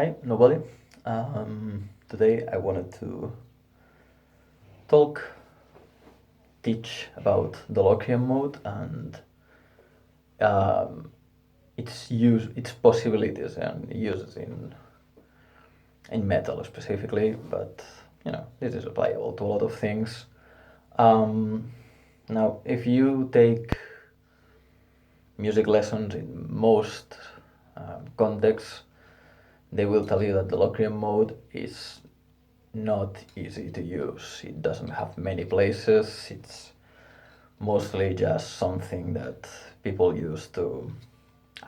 Hi, nobody. Today I wanted to talk, teach about the Locrian mode and its possibilities and uses in metal specifically, but this is applicable to a lot of things. Now, if you take music lessons in most contexts, they will tell you that the Locrian mode is not easy to use. It doesn't have many places. It's mostly just something that people use to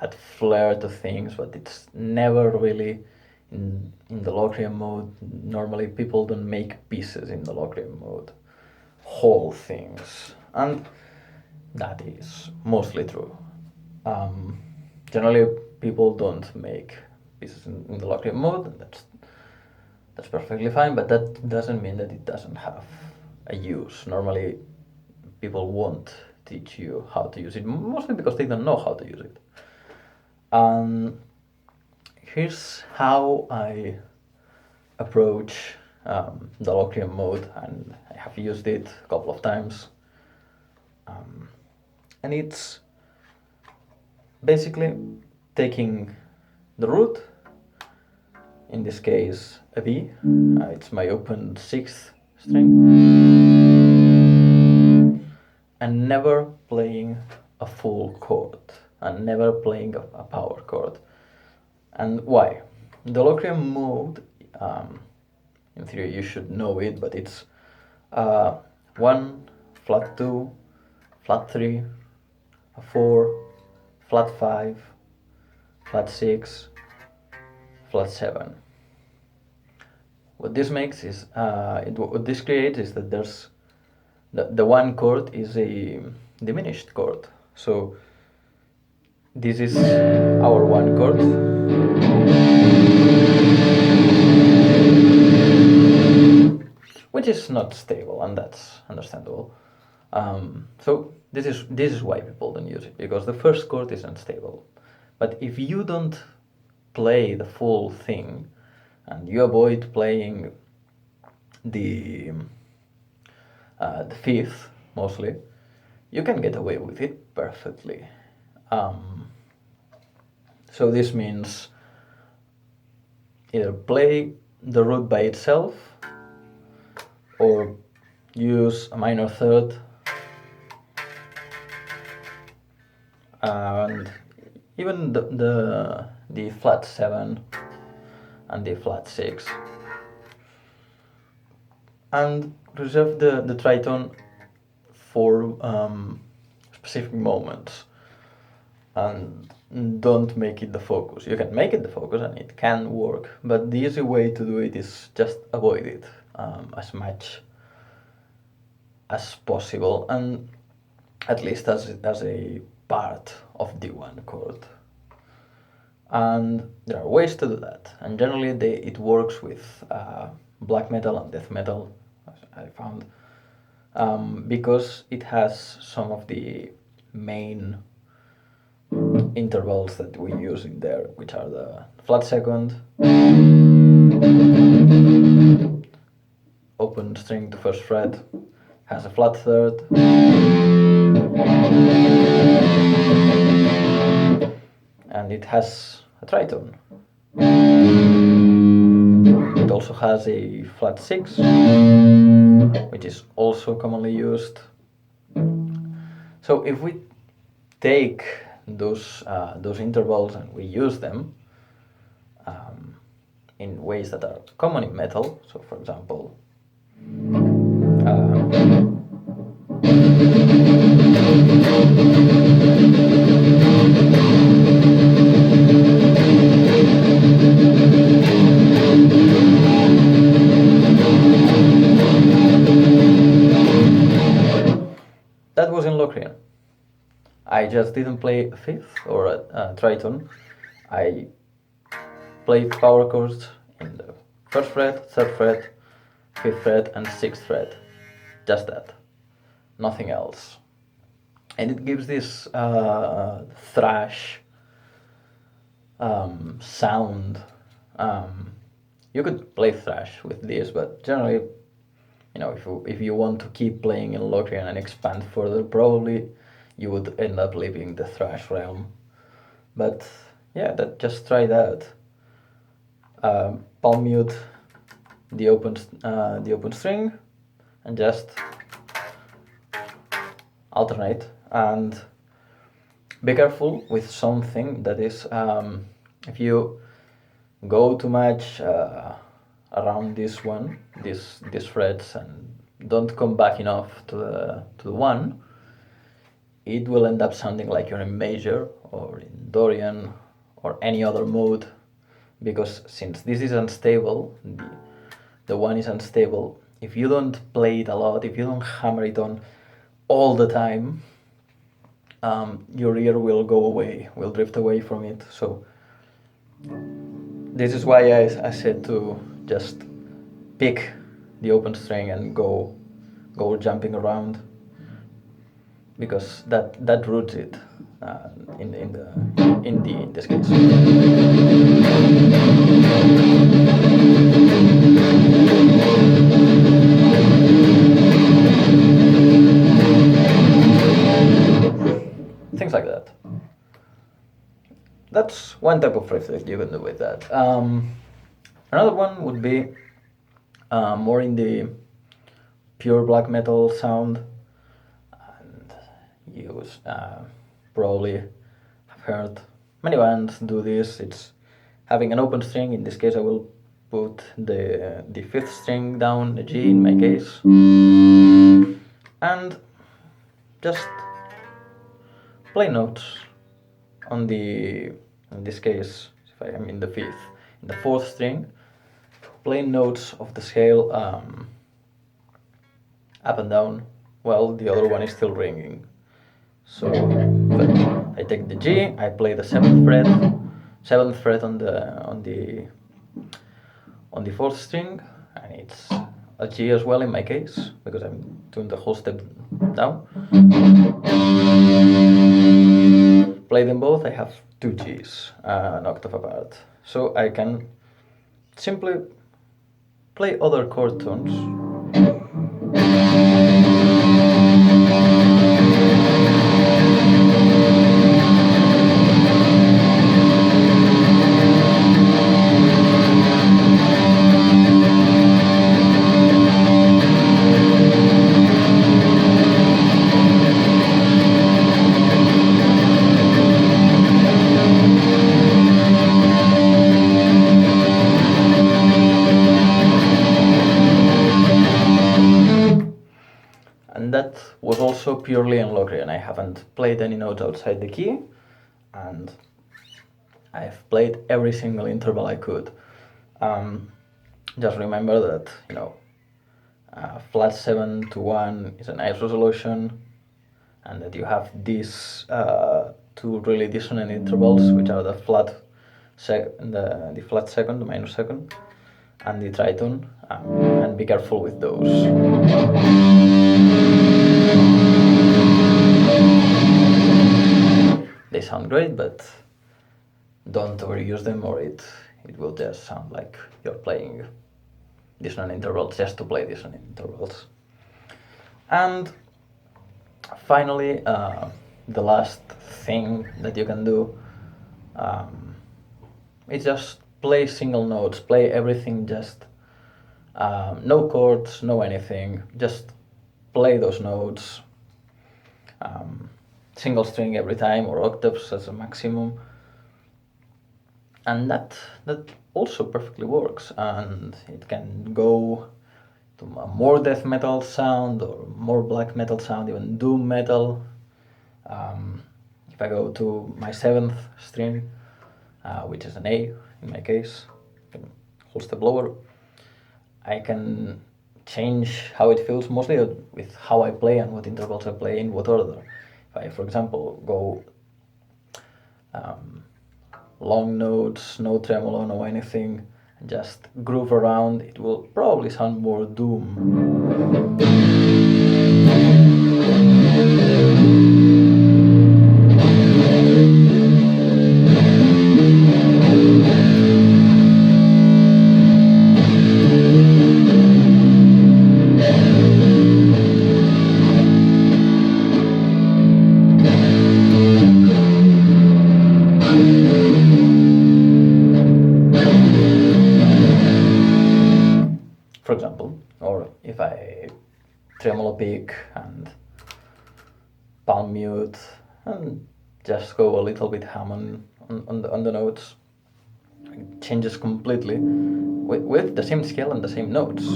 add flair to things, but it's never really in the Locrian mode. Normally people don't make pieces in the Locrian mode, whole things, and that is mostly true. Generally people don't make pieces in the Locrian mode, and that's perfectly fine, but that doesn't mean that it doesn't have a use. Normally people won't teach you how to use it, mostly because they don't know how to use it. Here's how I approach the Locrian mode, and I have used it a couple of times. And it's basically taking the root, in this case a B, it's my open 6th string, and never playing a full chord, and never playing a power chord. And why? The Locrian mode, in theory you should know it, but it's 1, flat 2, flat 3, a 4, flat 5, flat 6, flat 7. What this makes is, what this creates is that there's the one chord is a diminished chord. So this is our one chord, which is not stable, and that's understandable. So this is why people don't use it, because the first chord is unstable. But if you don't play the full thing and you avoid playing the 5th mostly, you can get away with it perfectly. So this means either play the root by itself or use a minor third and even the flat 7 and the flat 6, and reserve the tritone for specific moments, and don't make it the focus. You can make it the focus and it can work, but the easy way to do it is just avoid it as much as possible, and at least as a part of the one chord. And there are ways to do that, and generally it works with black metal and death metal, as I found, because it has some of the main intervals that we use in there, which are the flat second, open string to first fret, has a flat third, and it has a tritone. It also has a flat 6, which is also commonly used. So if we take those intervals and we use them in ways that are common in metal, so for example, that was in Locrian. I just didn't play a 5th or a tritone. I played power chords in the 1st fret, 3rd fret, 5th fret and 6th fret. Just that. Nothing else. And it gives this thrash sound You could play thrash with this, but generally, if you want to keep playing in Locrian and expand further, probably you would end up leaving the thrash realm. But yeah, just try that. Palm mute the open string and just alternate, and be careful with something that is, if you go too much around these frets and don't come back enough to the one, it will end up sounding like you're in major or in Dorian or any other mode, because since this is unstable, the one is unstable. If you don't play it a lot, if you don't hammer it on all the time, your ear will go away, will drift away from it. So this is why I said to just pick the open string and go jumping around, because that roots it in this case. Things like that. That's one type of riff that you can do with that. Another one would be more in the pure black metal sound, and you probably have heard many bands do this. It's having an open string. In this case, I will put the fifth string down, the G in my case, and just play notes on in this case, if I am in the fourth string, play notes of the scale up and down while the other one is still ringing. So I take the G, I play the seventh fret on the fourth string, and it's a G as well in my case, because I'm doing the whole step down. Play them both, I have two Gs, an octave apart. So I can simply play other chord tones. And that was also purely in Locrian. I haven't played any notes outside the key, and I've played every single interval I could. Just remember that, flat 7 to 1 is a nice resolution, and that you have these two really dissonant intervals, which are the flat second, the minor second, and the tritone, and be careful with those. They sound great, but don't overuse them, or it will just sound like you're playing dissonant intervals just to play dissonant intervals. And finally, the last thing that you can do is just play single notes, play everything, just no chords, no anything, just play those notes, single string every time, or octaves as a maximum, and that also perfectly works. And it can go to a more death metal sound or more black metal sound, even doom metal. If I go to my seventh string, which is an A in my case, whole step lower, I can change how it feels, mostly with how I play and what intervals I play in what order. If I, for example, go long notes, no tremolo, no anything, and just groove around, it will probably sound more doom. for example, or if I tremolo pick and palm mute and just go a little bit ham on the notes, it changes completely with the same scale and the same notes.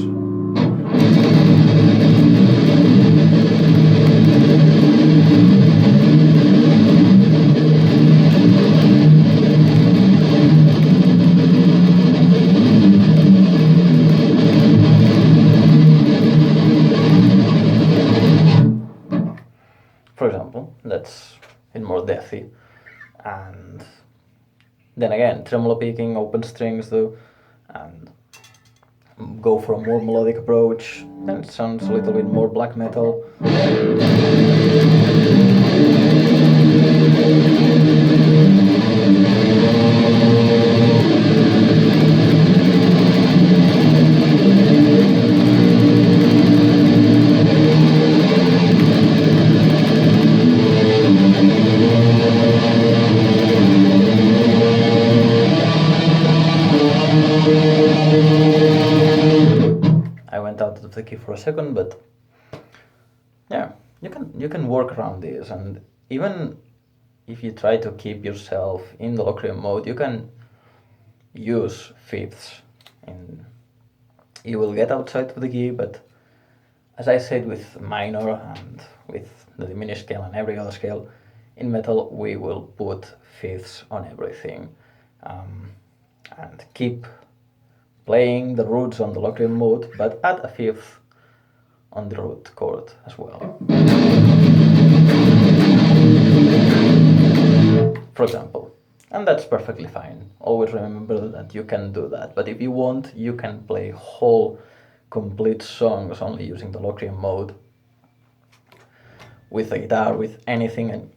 For example, that's in more deathy. And then again, tremolo picking, open strings though, and go for a more melodic approach. Then it sounds a little bit more black metal. I went out of the key for a second, but yeah, you can work around this, and even if you try to keep yourself in the Locrian mode, you can use fifths. And you will get outside of the key, but as I said with minor and with the diminished scale and every other scale, in metal we will put fifths on everything, and keep playing the roots on the Locrian mode, but add a fifth on the root chord as well. For example. And that's perfectly fine. Always remember that you can do that. But if you want, you can play whole complete songs only using the Locrian mode with a guitar, with anything, and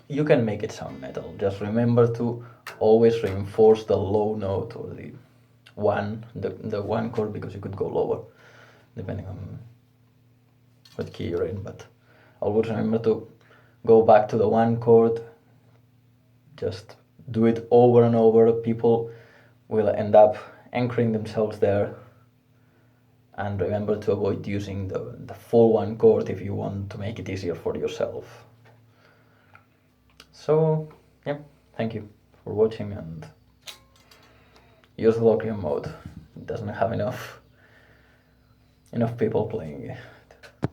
you can make it sound metal. Just remember to always reinforce the low note or the one chord, because you could go lower depending on what key you're in, but always remember to go back to the one chord. Just do it over and over. People will end up anchoring themselves there. And remember to avoid using the full one chord if you want to make it easier for yourself. So, yeah, thank you for watching, and use the Locrian mode. It doesn't have enough people playing